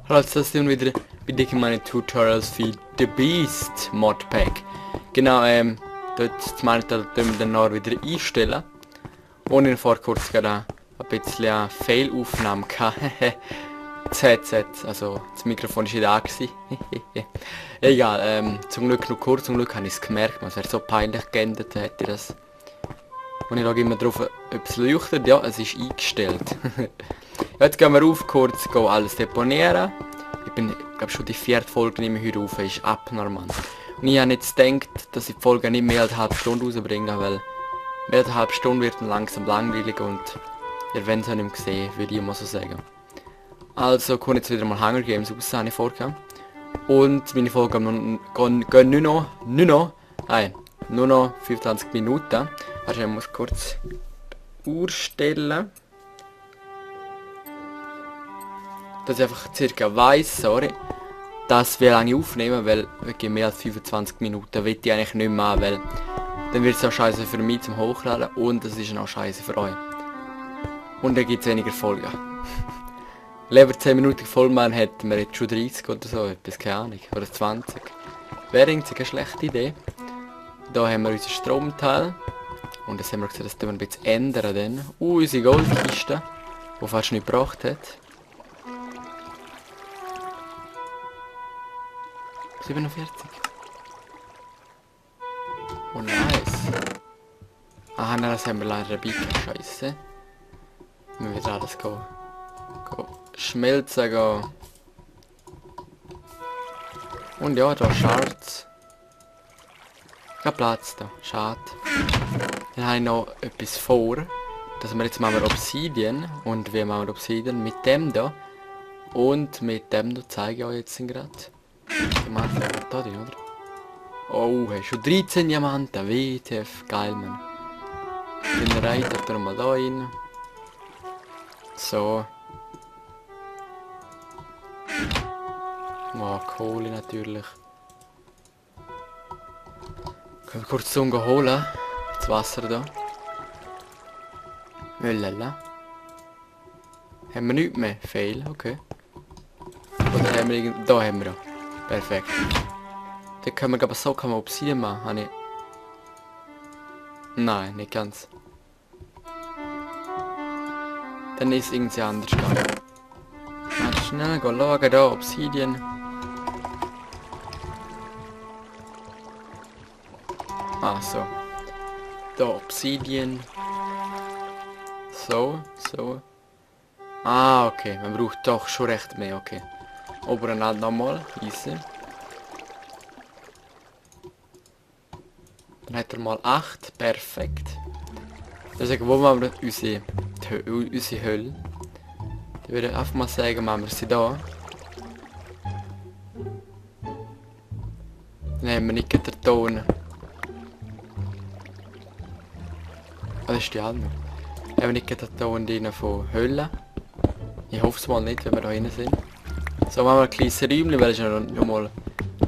Hallo, das sind wieder bei Digimon Tutorials für The Beast Modpack. Genau, dort meint er, dass wir den noch wieder einstellen. Und in vor kurz gerade ein bisschen Failaufnahme gehabt. Das Headset, also das Mikrofon ist nicht da gewesen. Egal, zum Glück noch kurz, zum Glück habe ich es gemerkt, es wäre so peinlich geändert, hätte ich das. Und ich schaue immer drauf, ob es leuchtet, ja, es ist eingestellt. Jetzt gehen wir auf, kurz alles deponieren. Ich bin, glaube schon die 4. Folge nicht mehr heute auf, ist abnormal. Und ich habe jetzt gedacht, dass ich die Folge nicht mehr als eine halbe Stunde rausbringe, weil mehr als eine halbe Stunde wird dann langsam langweilig und ihr werdet es ja nicht mehr sehen, würde ich mal so sagen. Also kommen jetzt wieder mal Hunger Games raus, habe ich vorgehabt. Und meine Folgen gehen nur noch 25 Minuten. Also ich muss kurz Uhr stellen. Dass ich einfach circa weiss, sorry, dass wir lange aufnehmen, weil wirklich mehr als 25 Minuten will ich eigentlich nicht mehr, weil dann wird es auch scheiße für mich zum Hochladen und es ist auch scheiße für euch. Und dann gibt es weniger Folgen. Lieber 10 Minuten Vollmann hätten wir jetzt schon 30 oder so, etwas, keine Ahnung, oder 20. Wäre irgendwie eine schlechte Idee. Da haben wir unser Stromteil. Und das haben wir gesagt, das tun wir ein bisschen ändern dann. Unsere Goldkiste, die fast nicht gebracht hat. 47. Oh nice. Aha, nein, das haben wir leider dabei. Scheiße. Wir müssen alles go schmelzen gehen. Und ja, da Shards. Kein Platz da. Schade. Dann habe ich noch etwas vor. Dass wir jetzt machen wir Obsidian. Und wie machen wir Obsidian? Mit dem da. Und mit dem da zeige ich euch jetzt gerade. Diamanten da drin, oder? Oh, hey, schon 13 Diamanten. WTF, geil, man. Den Reiter tun wir mal da rein. So. Oh, Kohle natürlich. Können wir kurz zum holen. Das Wasser da. Lala. Haben wir nichts mehr? Fail, okay. Oder haben wir irgend... Da haben wir ja. Perfekt. Dann können wir aber so kann man Obsidian machen. Habe ich... Nein, nicht ganz. Dann ist es irgendwie anders gegangen. Mal schnell schauen, da Obsidian. Ah, so. Da Obsidian. So. Ah, okay. Man braucht doch schon recht mehr, okay. Oberen halt nochmal. Easy. Dann hat er mal 8. Perfekt. Deswegen, wo machen wir unsere Höhle? Ich würde einfach mal sagen, machen wir sie da. Dann haben wir nicht den Ton. Das ist die andere. Haben wir nicht den Ton drin von Höhle. Ich hoffe es mal nicht, wenn wir da hinten sind. So, machen wir ein kleines Räumchen, weil es ja noch mal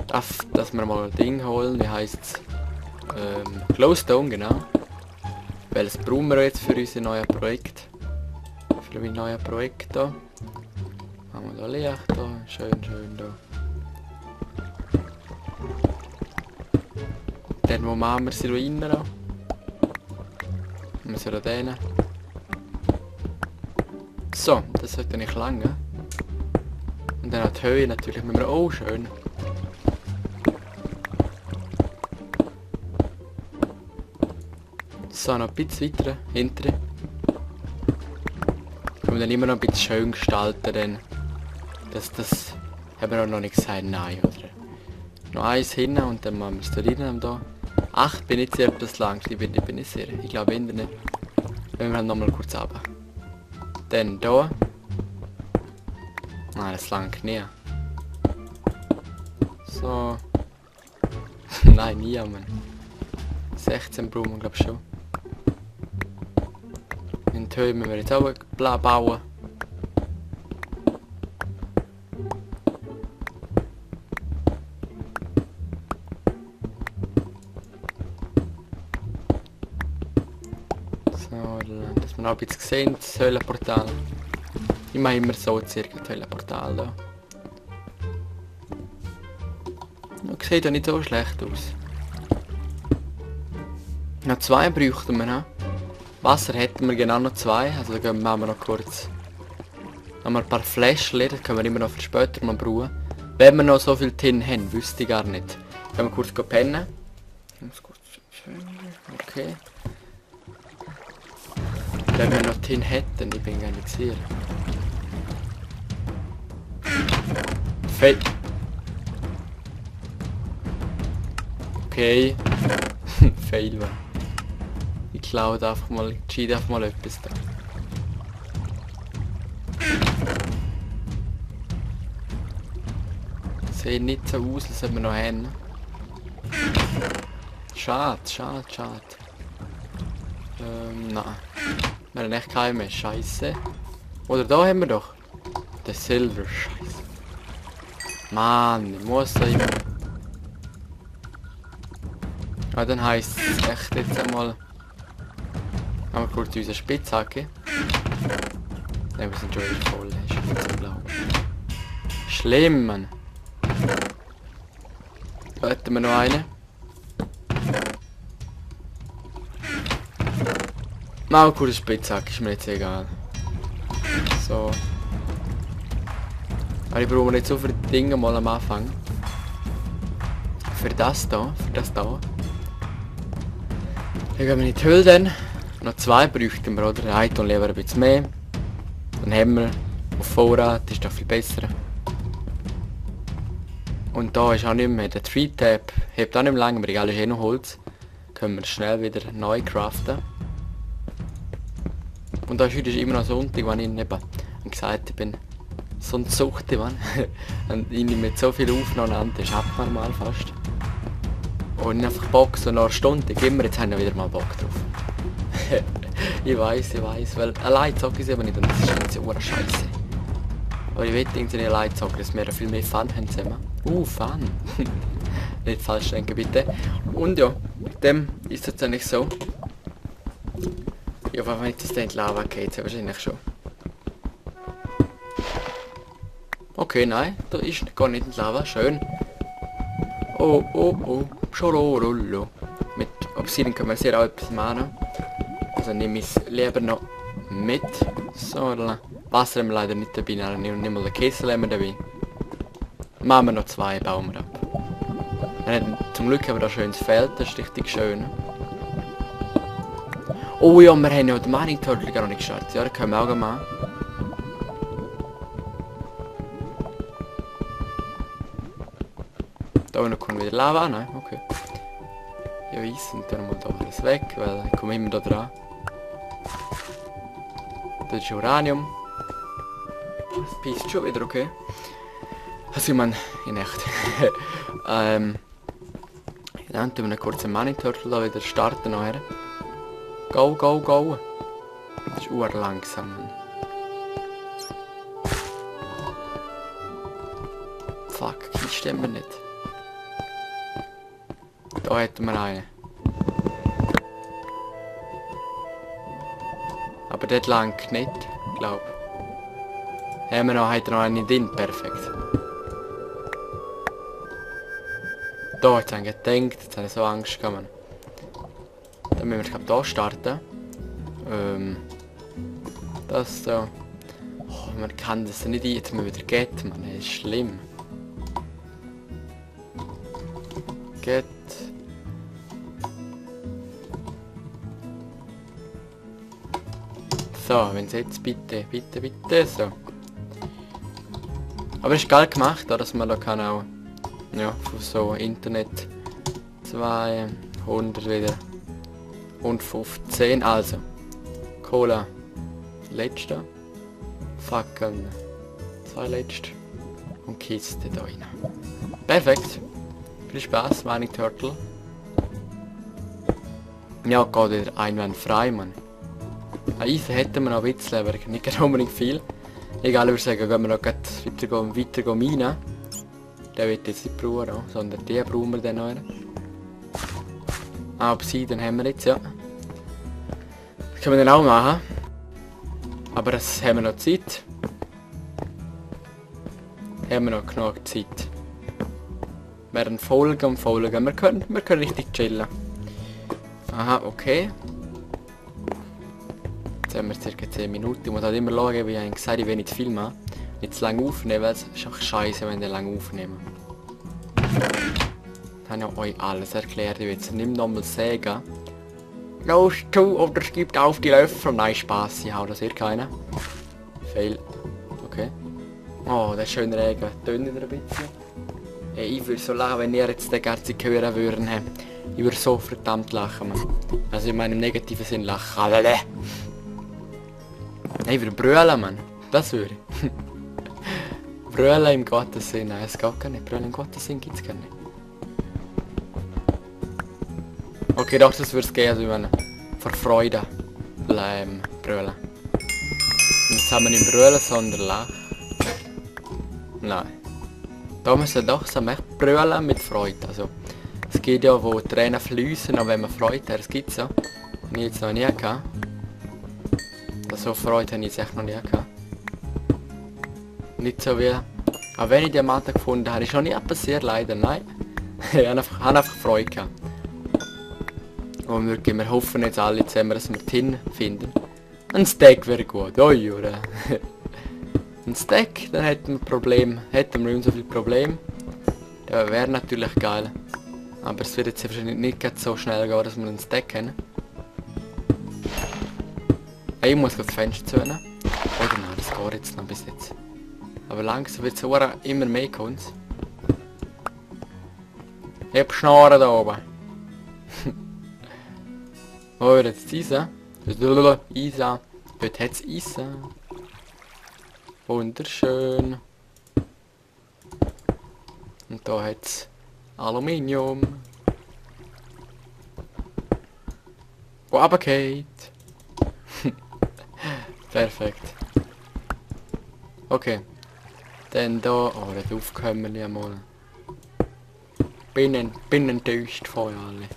dass wir mal ein Ding holen. Wie heisst es? Glowstone, genau. Weil das brauchen wir jetzt für unser neues Projekt. Für mein neues Projekt da. Machen wir da Licht da. Schön da. Dann wo machen wir sie da rein? Wir müssen da rein. So, das sollte nicht lange. Und dann die Höhe natürlich müssen wir auch schön. So, noch ein bisschen weiter hinten. Können wir dann immer noch ein bisschen schön gestalten, denn das haben wir auch noch nicht gesagt, nein, oder? Noch eins hin und dann machen wir es da rein da. 8 bin ich sicher, ob das lang ist, ich bin nicht sicher. Ich glaube nicht. Wenn wir halt nochmal kurz runter. Dann da. Nein, das langt nie. So. Nein, nie, Mann. 16 brauchen wir, glaube ich, schon. In die Höhe müssen wir jetzt auch bauen. So, dass wir noch ein bisschen sehen, das Höhlenportal. Ich mache immer so circa das Höhlenportal da. Das sieht ja nicht so schlecht aus. Noch 2 bräuchten wir noch. Wasser hätten wir genau noch 2, also da gehen wir noch kurz. Noch mal ein paar Fläschchen, das können wir immer noch für später mal brauchen. Wenn wir noch so viel Tin haben, wüsste ich gar nicht. Können wir kurz pennen. Okay. Wenn wir noch Tin hätten, ich bin gar nicht sicher. Fail. Okay. Fail, man. Ich klaue einfach mal, ich cheat einfach mal etwas da. Sieht nicht so aus, als ob wir noch haben. Schade, schade, schade. Nein. Wir haben echt keinen mehr, scheiße. Oder da haben wir doch. Der Silver, scheiße. Mann, ich muss da immer... Ja, dann heisst es echt jetzt einmal... Haben wir kurz unsere Spitzhacke. Ne, wir sind schon wieder voll, ist nicht so blau. Schlimm, Mann. Hätten wir noch eine. Mal kurz Spitzhacke, ist mir jetzt egal. So. Aber ich brauche nicht so viele Dinge mal am Anfang. Für das da, Dann gehen wir in die Höhle dann. Noch 2 bräuchten wir, oder? Ein und lieber ein bisschen mehr. Dann haben wir auf Vorrat, ist doch viel besser. Und da ist auch nicht mehr, der Tree Tab hebt auch nicht mehr lange, aber egal, ist eh noch Holz. Können wir schnell wieder neu craften. Und da ist heute immer noch Sonntag, wenn ich eben gesagt, ich bin so ein Suchte, Mann. Und ich nehme mit so viel aufeinander, das ist abnormal fast. Und einfach Bock, so nach einer Stunde, geben wir jetzt haben wir wieder mal Bock drauf. ich weiß, weil allein zocke ich es eben nicht und das ist irgendwie so scheiße. Aber ich will irgendwie nicht allein zocken, dass wir viel mehr Fun haben zusammen. Fun! Nicht falsch denken, bitte. Und ja, mit dem ist es jetzt eigentlich so. Ja, wenn jetzt das in die Lava geht, ja wahrscheinlich schon. Okay, nein, da ist gar nicht in die Lava, schön. Oh, Schorololo. Mit Obsidian können wir sehr auch etwas machen. Also nehme ich es lieber noch mit. So, Wasser haben wir leider nicht dabei, nein, nicht mal den Kessel haben wir dabei. Machen wir noch 2, bauen wir ab. Zum Glück haben wir da schönes Feld, das ist richtig schön. Oh ja, wir haben ja den Mining Turtle gar noch nicht gestartet. Ja, das können wir auch machen. Da unten kommt wieder Lava, nein, okay. Ja, weiss, und dann mal da alles weg, weil ich komme immer da dran. Das ist Uranium. Das pisst schon wieder, okay. Also ich meine, in echt. Dann tun wir einen kurzen Mining Turtle da wieder starten nachher. Go, go, go. Das ist urlangsam. Fuck, die stimmen wir nicht. Da hätten wir einen. Aber dort langt nicht, glaub. Haben wir noch, hat er noch einen drin, perfekt. Da, jetzt habe ich gedacht, jetzt habe ich so Angst gehabt. Dann müssen wir, glaube hier starten. Das da. Oh, man kann das nicht ein, jetzt müssen wir wieder get, man, das ist schlimm. Get. So, wenn Sie jetzt bitte, so. Aber es ist geil gemacht, dass man da kann auch, ja, von so Internet 200 wieder und 15, also Cola letzte, Fackeln 2 letzte und Kiste da rein. Perfekt, viel Spaß, Mining Turtle. Ja, geht wieder einwandfrei, Mann. Eisen hätten wir noch ein bisschen, aber nicht unbedingt viel. Egal, ich würde sagen, gehen wir noch weiter minen. Den wird jetzt nicht brauchen, sondern die brauchen wir dann noch. Obsidian haben wir jetzt, ja. Das können wir dann auch machen. Aber das haben wir noch Zeit. Haben wir noch genug Zeit. Während Folgen und Folgen. Wir können richtig chillen. Aha, okay. Jetzt haben wir ca. 10 Minuten. Ich muss halt immer schauen, wie ich gesagt habe, ich will nicht filmen. Nicht zu lange aufnehmen, weil es ist auch scheiße, wenn ich lange aufnehmen. Ich habe ja euch alles erklärt. Ich will jetzt nicht nochmal sagen. Los zu oder es gibt auf die Löffel. Nein, Spaß, ich hau das hier keiner. Fail. Okay. Oh, der schöne Regen. Tönt wieder ein bisschen. Hey, ich würde so lachen, wenn ihr jetzt den Garten hören würden. Ich würde so verdammt lachen, man. Also in meinem negativen Sinn lachen. Ich würde brüllen, man. Das würde ich. Brüllen im Gottes Sinn. Nein, es geht gar nicht. Brüllen im Gottes Sinn gibt es gar nicht. Okay, doch, das würde es gehen, also ich meine, vor Freude brüllen. Und jetzt haben wir nicht brüllen, sondern lachen. Nein. Da müssen wir doch so echt brüllen mit Freude. Also, es gibt ja, wo Tränen fließen, aber wenn man Freude hat, das gibt es ja. Habe ich jetzt noch nie gehabt. So Freude habe ich jetzt echt noch nie gehabt. Nicht so wie... Aber wenn ich Diamanten gefunden habe, ist schon nie passiert, leider, nein. Ich habe einfach Freude gehabt. Und wir hoffen jetzt alle zusammen, dass wir Tin finden. Ein Stack wäre gut, oi, oder? Ein Stack, dann hätten wir nicht so viel Problem. Das wäre natürlich geil. Aber es wird jetzt wahrscheinlich nicht so schnell gehen, dass wir einen Stack haben. Ich muss das Fenster zu. Oder nein, das geht jetzt noch bis jetzt. Aber langsam wird es immer mehr kommen. Ich hab Schnorren da oben. Oh, jetzt Isa. Isa. Dort hat es Isa. Wunderschön. Und da hat es Aluminium. Wo runtergeht. Perfekt. Okay. Dann da... Oh, das aufkommen wir mal. Bin enttäuscht von euch alle.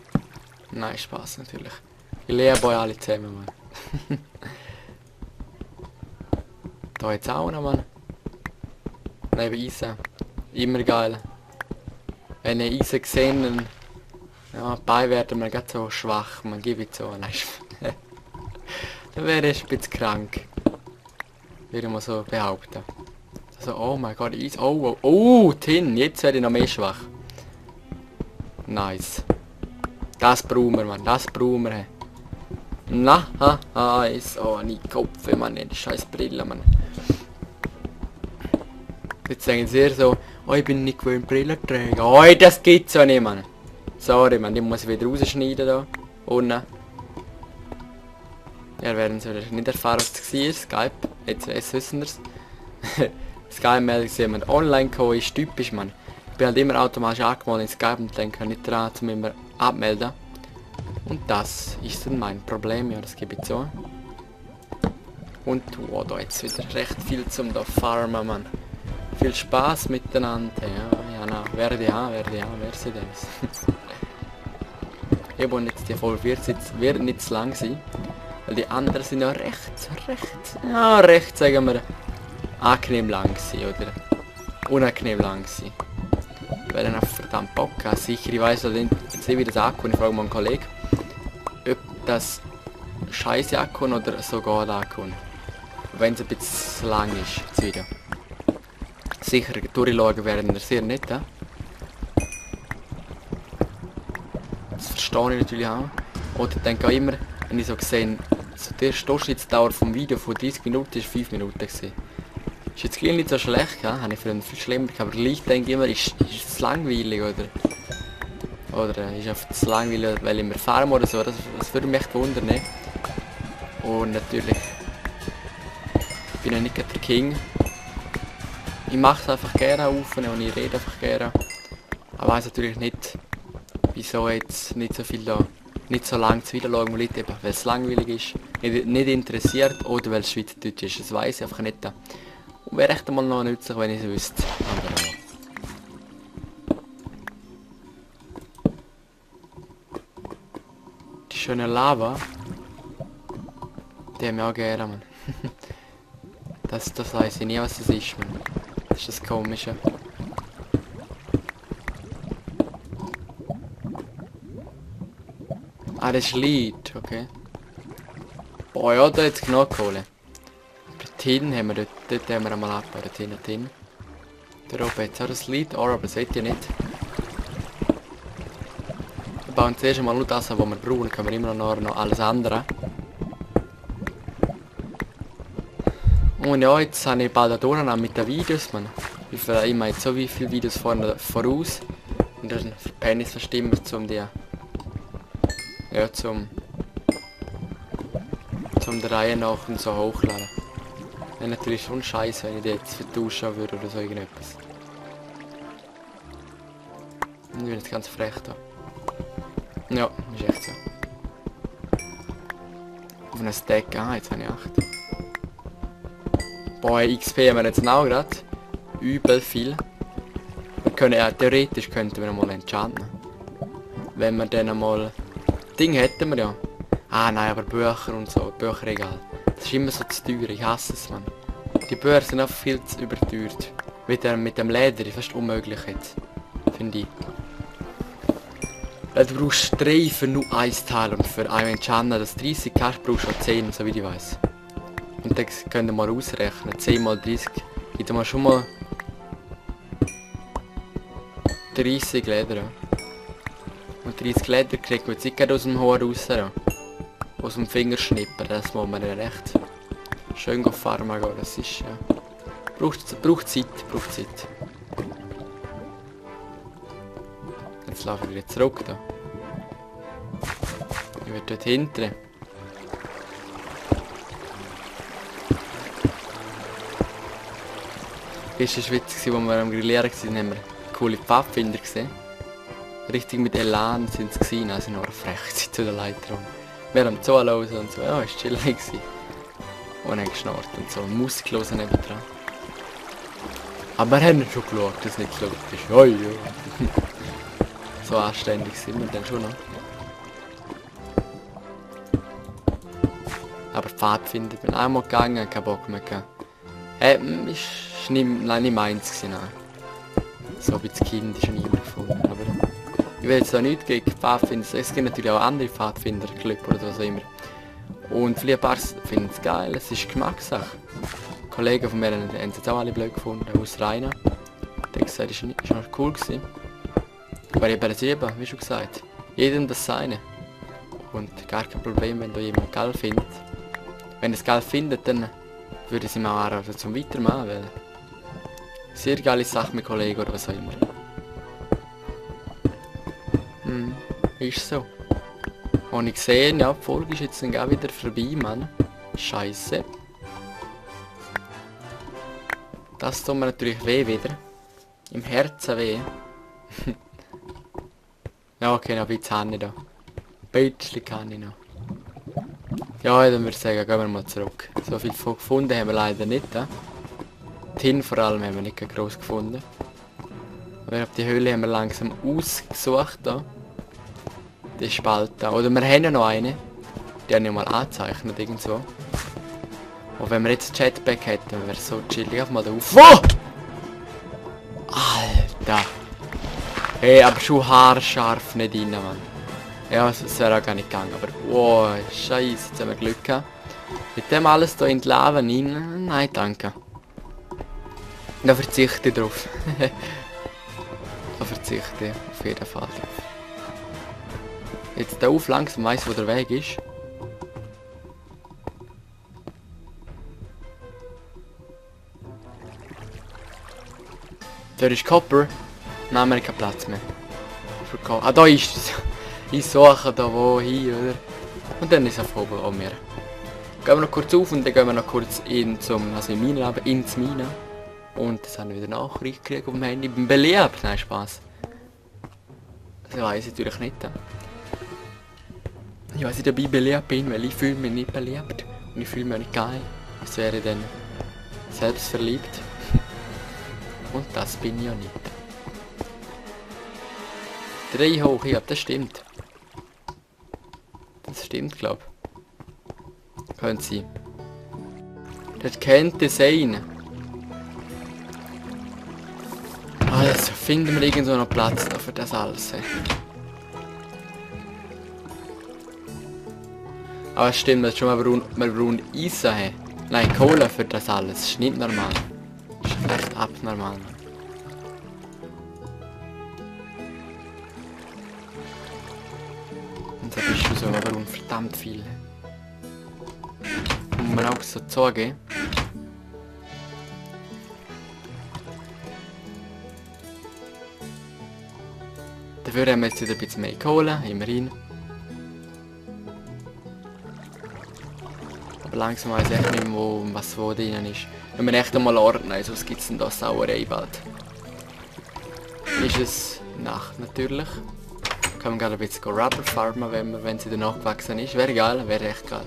Nein, Spaß natürlich. Ich liebe euch alle zusammen, Mann. Da jetzt auch noch, Mann. Neben Eisen. Immer geil. Wenn ich Eisen gesehen, dann... Ja, dabei werden wir gerade so schwach. Man gibt so. Nein, dann wäre ich ein bisschen krank. Würde ich mal so behaupten. Also, oh mein Gott, Eisen. Oh, oh, oh, Tin. Jetzt werde ich noch mehr schwach. Nice. Das brauchen wir, Mann. Das brauchen wir. Na, nice. Oh, nie Kopf, Mann. Die scheiß Brille, Mann. Jetzt sagen sie so, oh, ich bin nicht gewöhnt Brille tragen. Oh, das gibt's ja nicht, Mann. Sorry, Mann. Die muss ich wieder rausschneiden da. Unten. Ja, werden sie nicht erfahren, was das war. Skype. Jetzt wissen wir es. Skype-Meldung sehen wir online gekommen, ist typisch, Mann. Ich bin halt immer automatisch angemeldet in Skype und denke nicht dran, um immer abmelden. Und das ist dann mein Problem, ja, das gebe ich zu. Und wow, da jetzt wieder recht viel zum da farmen, Mann. Viel Spaß miteinander, ja, na, werde sie das. Eben, und jetzt die Folge wird nicht zu lang sein. Weil die anderen sind ja recht, sagen wir, angenehm lang gewesen, oder unangenehm lang gewesen. Weil dann auf verdammt Bock haben. Sicher, ich weiss jetzt nicht, wie das ankommt. Ich frage mal einen Kollegen, ob das scheiße ankommt oder so gut ankommt. Wenn es ein bisschen lang ist, das Video. Sicher, durchschauen werden wir sehr nett. Das verstehe ich natürlich auch. Oder ich denke auch immer, wenn ich so gesehen, so der Durchschnittsdauer vom Video von 30 Minuten ist 5 Minuten gewesen. Ist jetzt gleich nicht so schlecht, ja? Habe ich früher viel schlimmer gehabt, aber gleich denke ich immer, ist es langweilig, oder ist einfach zu langweilig, weil ich mehr farm oder so, das würde mich echt wundern, ne? Und natürlich, ich bin ja nicht der King. Ich mache es einfach gerne auf und ich rede einfach gerne. Aber weiß natürlich nicht, wieso jetzt nicht so viel da, nicht so lange zu wiederschauen, weil es langweilig ist, nicht interessiert oder weil es Schweizerdeutsch ist, das weiß ich einfach nicht. Und wäre echt einmal noch nützlich, wenn ich es wüsste. Die schöne Lava. Die haben wir auch gerne, Mann. Das weiss ich nie, was das ist, Mann. Das ist das Komische. Ah, das ist Lied, okay. Boah, ja, da jetzt genug Kohle. Der Tin haben wir dort haben wir einmal abgebaut, der Tin. Da oben jetzt auch das Lied, aber das seht ihr nicht. Wir bauen zuerst einmal nur das, was wir brauchen, können wir immer noch alles andere. Und ja, jetzt habe ich bald durch mit den Videos, man. Ich mache jetzt so wie viele Videos voraus. Und dann verpenne ich es fast immer, zum die... Ja, zum der Reihe nach und so hochladen. Wäre natürlich schon scheiße, wenn ich die jetzt vertauschen würde oder so irgendetwas. Und ich bin jetzt ganz frech da. Ja, ist echt so. Auf einen Stack, jetzt habe ich 8. Boah, XP haben wir jetzt auch gerade. Übel viel. Wir können, theoretisch könnten wir mal enchanten. Wenn wir dann einmal... Ding hätten wir ja. Ah nein, aber Bücher und so, Bücherregal. Das ist immer so zu teuer, ich hasse es, man. Die Bücher sind einfach viel zu überteuert. Mit dem Leder ist fast unmöglich jetzt. Finde ich. Du brauchst 3 für nur 1 Teil und für einen Enchanter, das 30 hast, brauchst du 10, so wie ich weiss. Und dann könnt ihr mal ausrechnen, 10 mal 30, gibt mal schon mal 30 Leder. Ja. Und 30 Leder kriegt man jetzt nicht aus dem Haar raus. Ja. Aus dem Fingerschnipper, das muss man ja recht schön auf Farmen gehen, das ist ja... Braucht Zeit. Jetzt laufe ich wieder zurück da. Ich werde dort hinten. Gestern war es witzig, als wir am Grillieren waren, haben wir coole Pfadfinder gesehen. Richtig mit Elan sind sie gewesen, also noch frech zu den Leitern. Wir haben zuhören und so, ja, es war chillig. Und haben geschnarrt und so, Musik hören nebendran. Aber wir haben schon geschaut, dass es nicht so laut ist. Oh, ja. So anständig sind wir dann schon noch. Aber Pfadfinder, bin einmal gegangen, keinen Bock mehr gehabt. Ist nicht meins gewesen, nein. So ein bisschen Kind ist niemand gefunden, aber... Ich will jetzt da nichts gegen Pfadfinder, es gibt natürlich auch andere Pfadfinder-Club oder was auch immer. Und viele paar finden es geil, es ist Geschmackssache. Kollegen von mir haben es jetzt auch alle blöd gefunden, aus Rainer. Der hat gesagt, es war noch cool gewesen. Aber ich habe es eben, wie schon gesagt, jedem das seine. Und gar kein Problem, wenn da jemand geil findet. Wenn er es geil findet, dann würde ich es ihm auch anraten zum Weitermachen, weil... Sehr geile Sache mit Kollegen oder was auch immer. Ist so. Und ich sehe, ja, die Folge ist jetzt dann auch wieder vorbei, Mann. Scheiße. Das tut mir natürlich weh wieder. Im Herzen weh. Ja, okay, noch ein bisschen habe ich da. Ein bisschen kann ich noch. Ja, dann würde ich sagen, gehen wir mal zurück. So viel gefunden haben wir leider nicht. Tin vor allem haben wir nicht groß gefunden. Aber die Höhle haben wir langsam ausgesucht da. Die Spalt da. Oder wir haben ja noch eine. Die habe ich mal angezeichnet irgendwo. Und wenn wir jetzt Jetpack hätten, wäre es so chillig. Auf mal da auf. Oh! Alter! Hey, aber schon haarscharf nicht rein, Mann. Ja, es wäre auch gar nicht gegangen. Aber wow, scheiße, jetzt haben wir Glück gehabt. Mit dem alles hier in die Lava rein. Nein, danke. Da verzichte ich drauf. Da verzichte ich auf jeden Fall drauf. Jetzt da auf langsam weiss, wo der Weg ist. Da ist Copper. Nein, wir haben keinen Platz mehr. Ah, da ist es. Ich suche da wo hin, oder? Und dann ist es auf oben an mir. Gehen wir noch kurz auf und dann gehen wir noch kurz ins Mine. Und das haben wir wieder Nachricht gekriegt auf dem Handy. Ich bin beliebt. Nein, Spaß. Das weiss ich natürlich nicht. Ich weiß nicht, ob ich beliebt bin, weil ich fühle mich nicht beliebt. Und ich fühle mich nicht geil. Das wäre dann selbstverliebt. Und das bin ich ja nicht. 3 hoch, ja, das stimmt. Das stimmt, glaub. Könnte sein. Das könnte sein. Also, finden wir irgendwo noch Platz da für das alles. Aber stimmt, das ist schon mal, wir brauchen Eisen haben. Nein, Kohle für das alles. Das ist nicht normal. Das ist echt abnormal. Und da bist du so, wir brauchen verdammt viel. Und man auch so sagen. Dafür haben wir jetzt wieder ein bisschen mehr Kohle, immerhin. Aber langsam weiß ich echt nicht mehr, was wo drin ist. Wenn wir echt einmal ordnen, sonst gibt es dann da Sauerei bald. Ist es Nacht natürlich. Kann man gerade ein bisschen Rubber farmen, wenn sie danach gewachsen ist. Wäre geil, wäre echt geil.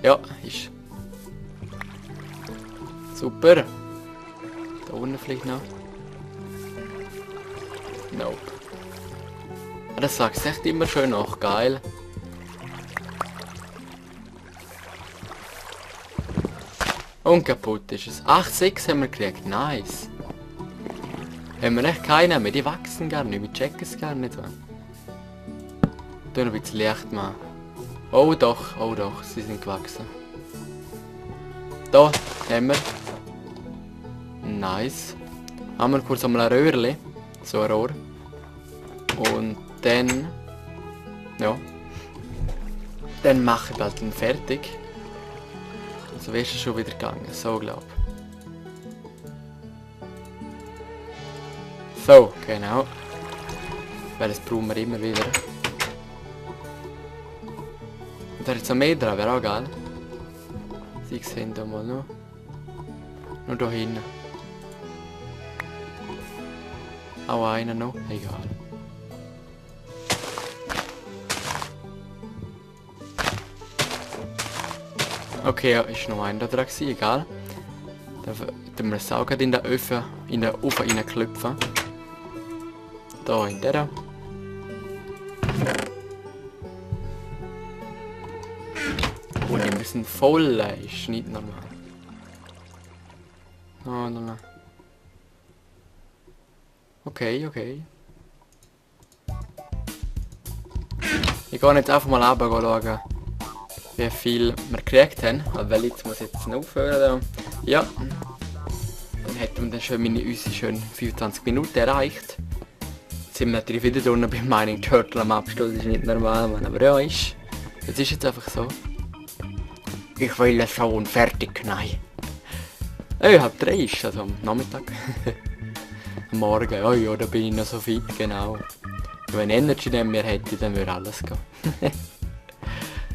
Ja, ist. Super. Da unten vielleicht noch. Nope. Das sagt echt immer schön nach, geil. Und kaputt ist es. 8,6 haben wir gekriegt, nice. Haben wir echt keine mehr, die wachsen gar nicht, wir checken es gar nicht. Tun ein bisschen Licht machen. Oh doch, sie sind gewachsen. Da haben wir. Nice. Haben wir kurz einmal ein Röhrchen. So ein Rohr. Und dann. Ja. Dann mache ich bald den fertig. Also wäre es schon wieder gegangen, so glaub. So, genau. Weil das brauchen wir immer wieder. Und da ist noch mehr dran, wäre auch geil. Sie sehen da mal noch. Nur da hinten. Auch einer noch, egal. Okay, ja, ist noch einer da dran gewesen, egal. Dann tun wir das auch in den Ofen reinklopfen. Da in der. Oh, die müssen voll, ist nicht normal. Oh, nein. Okay. Ich gehe jetzt einfach mal runter schauen, wie viel wir gekriegt haben. Weil jetzt muss ich jetzt noch aufhören. Ja. Dann hätten wir dann schon unsere schönen 25 Minuten erreicht. Jetzt sind wir natürlich wieder drinnen beim Mining Turtle am Abschluss. Das ist nicht normal, Mann. Aber ja, ist. Das ist jetzt einfach so. Ich will es schon fertig knallen. Halb 3 ist also am Nachmittag. Am Morgen, oh ja, da bin ich noch so fit, genau. Wenn ich Energy neben mir hätte, dann würde alles gehen.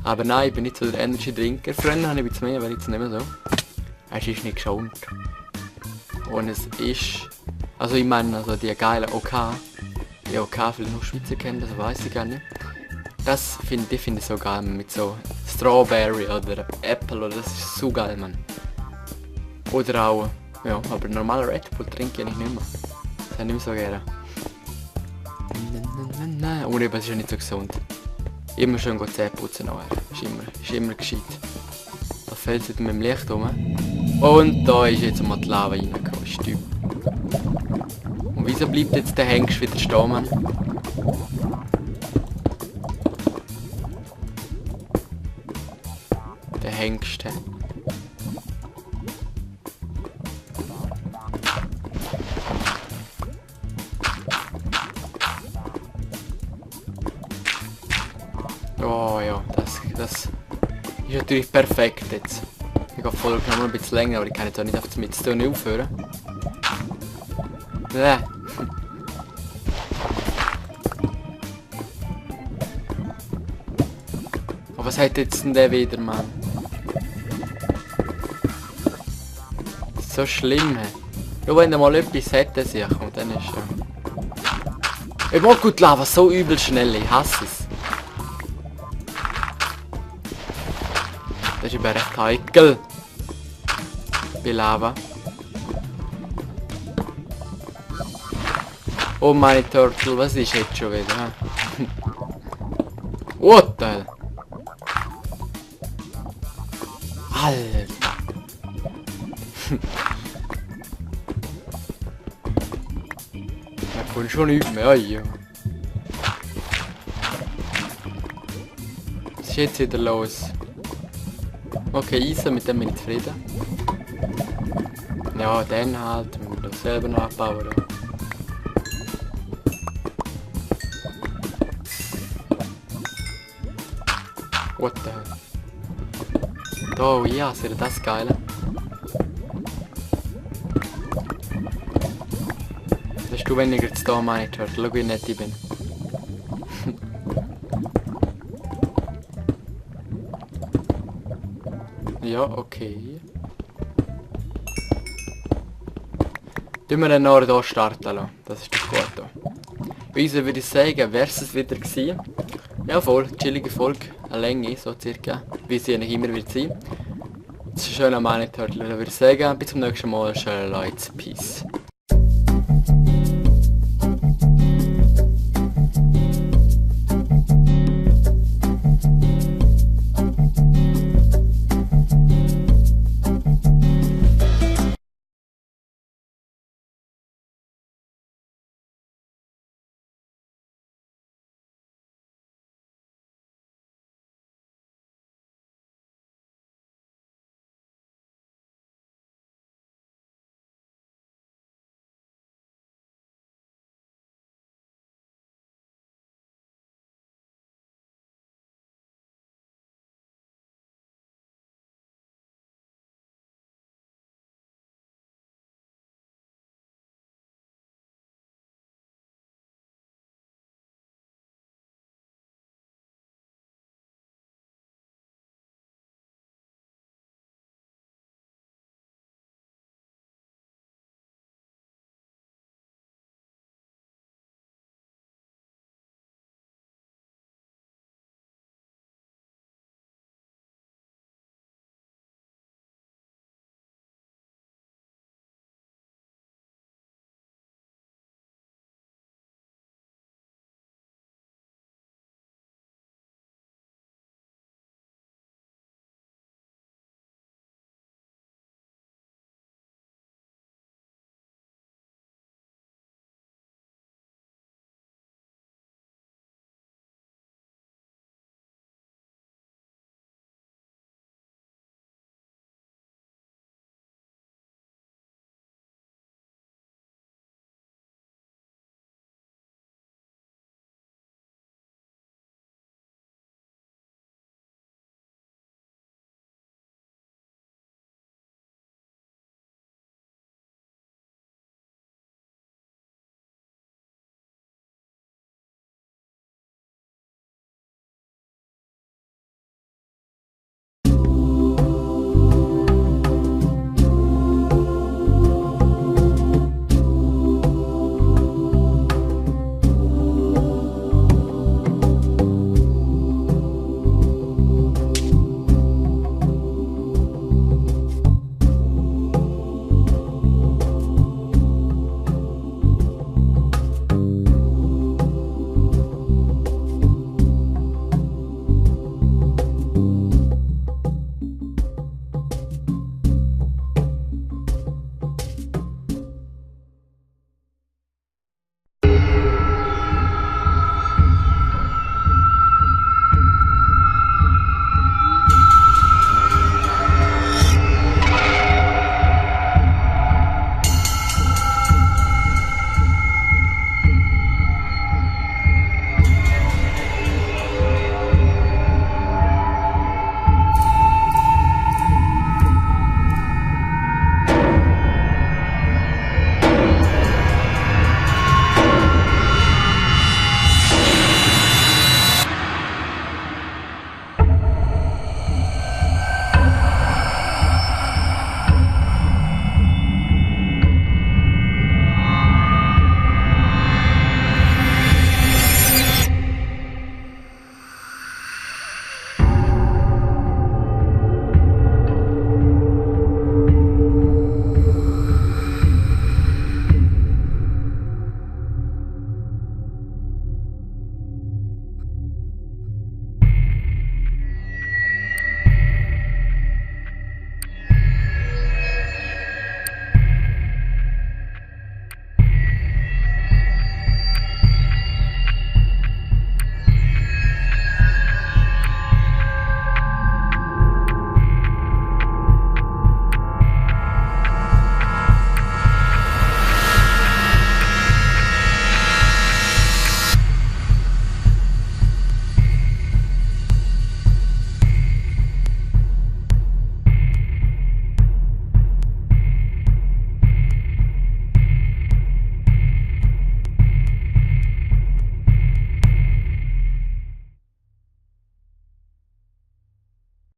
Aber nein, ich bin nicht so der Energy-Trinker. Früher habe ich ein bisschen mehr, aber jetzt nicht mehr so. Es ist nicht gesund. Und es ist... Also ich meine, also die geile OK. Die OK vielleicht noch Schweizer kennen, das weiß ich gar nicht. Das finde ich so geil, mit so Strawberry oder Apple, oder das ist so geil, man. Oder auch, ja, aber normaler Red Bull trinke ich nicht mehr. Das habe ich nicht mehr so gerne. Und eben, es ist ja nicht so gesund. Immer schön Zähne putzen nachher. Ist immer gescheit. Da fällt es mit dem Licht rum. Und da ist jetzt mal die Lava reingekommen. Stück. Und wieso bleibt jetzt der Hengst wieder stehen, Mann? Der Hengst. Oh ja, das ist natürlich perfekt jetzt. Ich gehe voll noch ein bisschen länger, aber ich kann jetzt auch nicht auf das Mittstone aufhören. Aber was hat jetzt denn der wieder, Mann? Das ist so schlimm, hey. Ja, wenn er mal etwas hätte, sich und dann ist ja... Ich mag gut Lava, so übel schnell, ich hasse es. Das ist aber recht heikel. Bei Lava. Oh meine Turtle, was ist jetzt schon wieder? What the hell? Alter. Da kommt schon nichts mehr. Ja. Was ist jetzt wieder los? Okay, Eisen, mit dem bin ich zufrieden. Ja, dann halt. Wir müssen das selber nachbauen. Da. What the hell? Oh ja, seht ihr das Geile? Das hast du weniger zu tun, meine Turtle. Schau wie nett ich bin. Ja, okay. Tun wir den noch hier starten lassen. Das ist doch gut hier. Bei uns würde ich sagen, wäre es wieder gewesen. Ja voll, chillige Folge. Eine Länge, so circa. Wie sie eigentlich immer wird sein. Das ist ein schöner Mini-Turtle. Dann würde ich sagen, bis zum nächsten Mal. Schönen Leute. Peace.